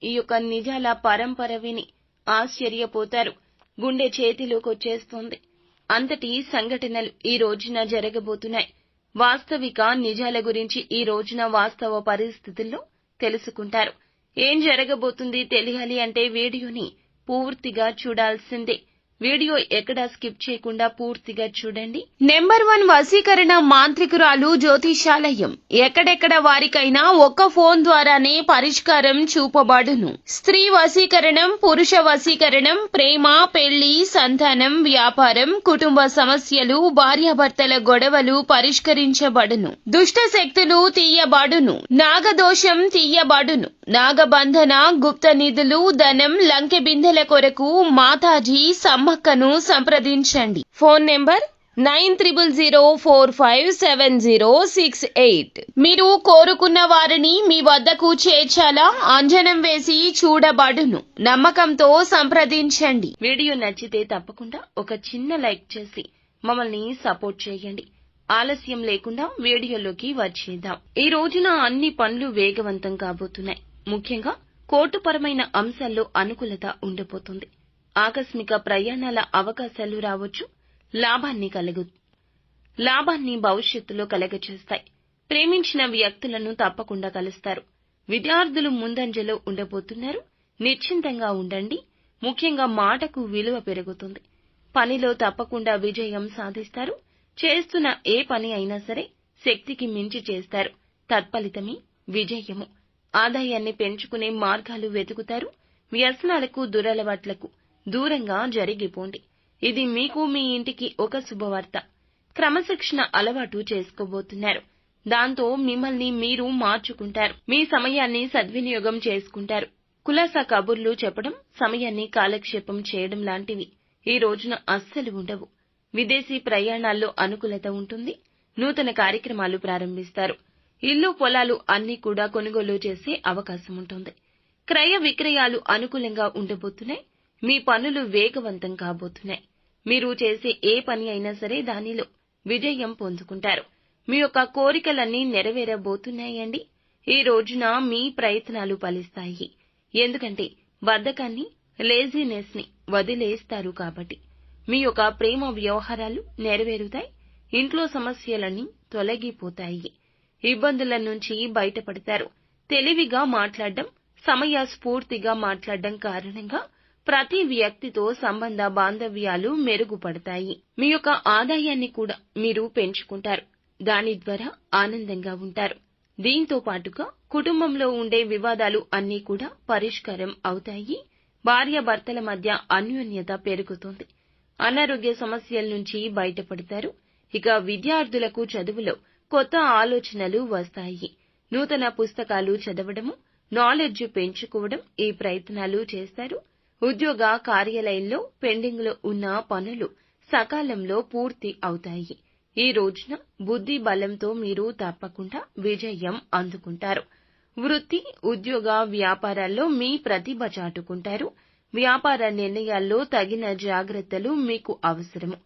ఈ యొక్క నిజాల పరంపర విని ఆశ్చర్యపోతారు. గుండె చేతిలోకొచ్చేస్తుంది. అంతటి సంఘటనలు ఈ రోజున జరగబోతున్నాయి. వాస్తవిక నిజాల గురించి ఈ రోజున వాస్తవ పరిస్థితుల్లో తెలుసుకుంటారు. ఏం జరగబోతుంది తెలియాలి అంటే వీడియోని పూర్తిగా చూడాల్సిందే. వీడియో ఎక్కడా స్కిప్ చేయకుండా పూర్తిగా చూడండి. నెంబర్ 1 వశీకరణ మాంత్రికురాలు జ్యోతిషాలయం. ఎక్కడెక్కడ వారికైనా ఒక్క ఫోన్ ద్వారానే పరిష్కారం చూపబడును. స్త్రీ వశీకరణం, పురుష వశీకరణం, ప్రేమ, పెళ్లి, సంతానం, వ్యాపారం, కుటుంబ సమస్యలు, భార్యాభర్తల గొడవలు పరిష్కరించబడును. దుష్ట శక్తులు తీయబడును. నాగదోషం తీయబడును. నాగబంధన, గుప్త నిధులు, ధనం, లంకె బిందెల కొరకు మాతాజీ సమ్మక్కను సంప్రదించండి. Phone number 9000457068. మీరు కోరుకున్న వారిని మీ వద్దకు చేర్చాలా? అంజనం వేసి చూడబడును. నమ్మకంతో సంప్రదించండి. వీడియో నచ్చితే తప్పకుండా ఒక చిన్న లైక్ చేసి మమ్మల్ని సపోర్ట్ చేయండి. ఆలస్యం లేకుండా వీడియోలోకి వచ్చేద్దాం. ఈ రోజున అన్ని పనులు వేగవంతం కాబోతున్నాయి. ముఖ్యంగా కోర్టుపరమైన అంశాల్లో అనుకూలత ఉండబోతుంది. ఆకస్మిక ప్రయాణాల అవకాశాలు రావచ్చు. లాభాన్ని భవిష్యత్తులో కలగచేస్తాయి. ప్రేమించిన వ్యక్తులను తప్పకుండా కలుస్తారు. విద్యార్థులు ముందంజలో ఉండబోతున్నారు. నిశ్చింతంగా ఉండండి. ముఖ్యంగా మాటకు విలువ పెరుగుతుంది. పనిలో తప్పకుండా విజయం సాధిస్తారు. చేస్తున్న ఏ పని అయినా సరే శక్తికి మించి చేస్తారు. తత్ఫలితమే విజయము. ఆదాయాన్ని పెంచుకునే మార్గాలు వెతుకుతారు. వ్యసనాలకు, దురలవాట్లకు దూరంగా జరిగిపోండి. ఇది మీకు, మీ ఇంటికి ఒక శుభవార్త. క్రమశిక్షణ అలవాటు చేసుకోబోతున్నారు. దాంతో మిమ్మల్ని మీరు మార్చుకుంటారు. మీ సమయాన్ని సద్వినియోగం చేసుకుంటారు. కులాసా కబుర్లు చెప్పడం, సమయాన్ని కాలక్షేపం చేయడం లాంటివి ఈ రోజున అస్సలు ఉండవు. విదేశీ ప్రయాణాల్లో అనుకూలత ఉంటుంది. నూతన కార్యక్రమాలు ప్రారంభిస్తారు. ఇల్లు, పొలాలు అన్నీ కూడా కొనుగోలు చేసే అవకాశం ఉంటుంది. క్రయ విక్రయాలు అనుకూలంగా ఉండబోతున్నాయి. మీ పనులు వేగవంతం కాబోతున్నాయి. మీరు చేసే ఏ పని అయినా సరే దానిలో విజయం పొందుకుంటారు. మీ యొక్క కోరికలన్నీ నెరవేరబోతున్నాయండి. ఈ రోజున మీ ప్రయత్నాలు ఫలిస్తాయి. ఎందుకంటే బద్ధకాన్ని, లేజీనెస్ ని వదిలేస్తారు కాబట్టి. మీ యొక్క ప్రేమ వ్యవహారాలు నెరవేరుతాయి. ఇంట్లో సమస్యలన్నీ తొలగిపోతాయి. ఇబ్బందుల నుంచి బయటపడతారు. తెలివిగా మాట్లాడడం, సమయస్ఫూర్తిగా మాట్లాడడం కారణంగా ప్రతి వ్యక్తితో సంబంధ బాంధవ్యాలు మెరుగుపడతాయి. మీ యొక్క ఆదాయాన్ని కూడా మీరు పెంచుకుంటారు. దాని ద్వారా ఆనందంగా ఉంటారు. దీంతో పాటుగా కుటుంబంలో ఉండే వివాదాలు అన్నీ కూడా పరిష్కారం అవుతాయి. భార్యాభర్తల మధ్య అన్యోన్యత పెరుగుతుంది. అనారోగ్య సమస్యల నుంచి బయటపడతారు. ఇక విద్యార్థులకు చదువులో కొత్త ఆలోచనలు వస్తాయి. నూతన పుస్తకాలు చదవడము, నాలెడ్జ్ పెంచుకోవడం ఈ ప్రయత్నాలు చేస్తారు. ఉద్యోగ కార్యాలయంలో పెండింగ్ లో ఉన్న పనులు సకాలంలో పూర్తి అవుతాయి. ఈ రోజున బుద్ధి బలంతో మీరు తప్పకుండా విజయం అందుకుంటారు. వృత్తి, ఉద్యోగ, వ్యాపారాల్లో మీ ప్రతిభ చాటుకుంటారు. వ్యాపార నిర్ణయాల్లో తగిన జాగ్రత్తలు మీకు అవసరము.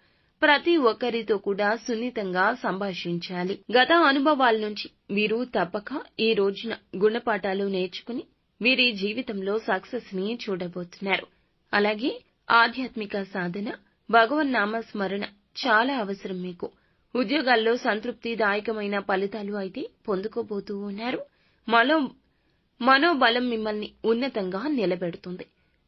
ప్రతి ఒక్కరితో కూడా సున్నితంగా సంభాషించాలి. గత అనుభవాల నుంచి మీరు తప్పక ఈ రోజున గుణపాఠాలు నేర్చుకుని వీరి జీవితంలో సక్సెస్ ని చూడబోతున్నారు. అలాగే ఆధ్యాత్మిక సాధన, భగవన్నామ స్మరణ చాలా అవసరం మీకు. ఉద్యోగాల్లో సంతృప్తిదాయకమైన ఫలితాలు అయితే పొందుకోబోతూ ఉన్నారు. మనోబలం మిమ్మల్ని ఉన్నతంగా నిలబెడుతుంది.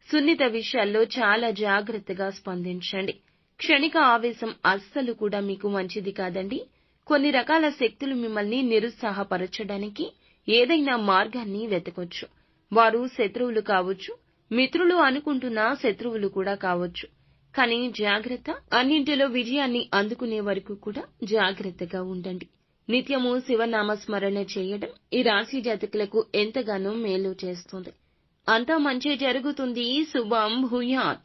సున్నిత విషయాల్లో చాలా జాగ్రత్తగా స్పందించండి. క్షణిక ఆవేశం అస్సలు కూడా మీకు మంచిది కాదండి. కొన్ని రకాల శక్తులు మిమ్మల్ని నిరుత్సాహపరచడానికి ఏదైనా మార్గాన్ని వెతకొచ్చు. వారు శత్రువులు కావచ్చు, మిత్రులు అనుకుంటున్న శత్రువులు కూడా కావచ్చు. కానీ జాగ్రత్త, అన్నింటిలో విజయాన్ని అందుకునే వరకు కూడా జాగ్రత్తగా ఉండండి. నిత్యము శివనామ స్మరణ చేయడం ఈ రాశి జాతకులకు ఎంతగానో మేలు చేస్తుంది. అంతా మంచి జరుగుతుంది. శుభం భూయాత్.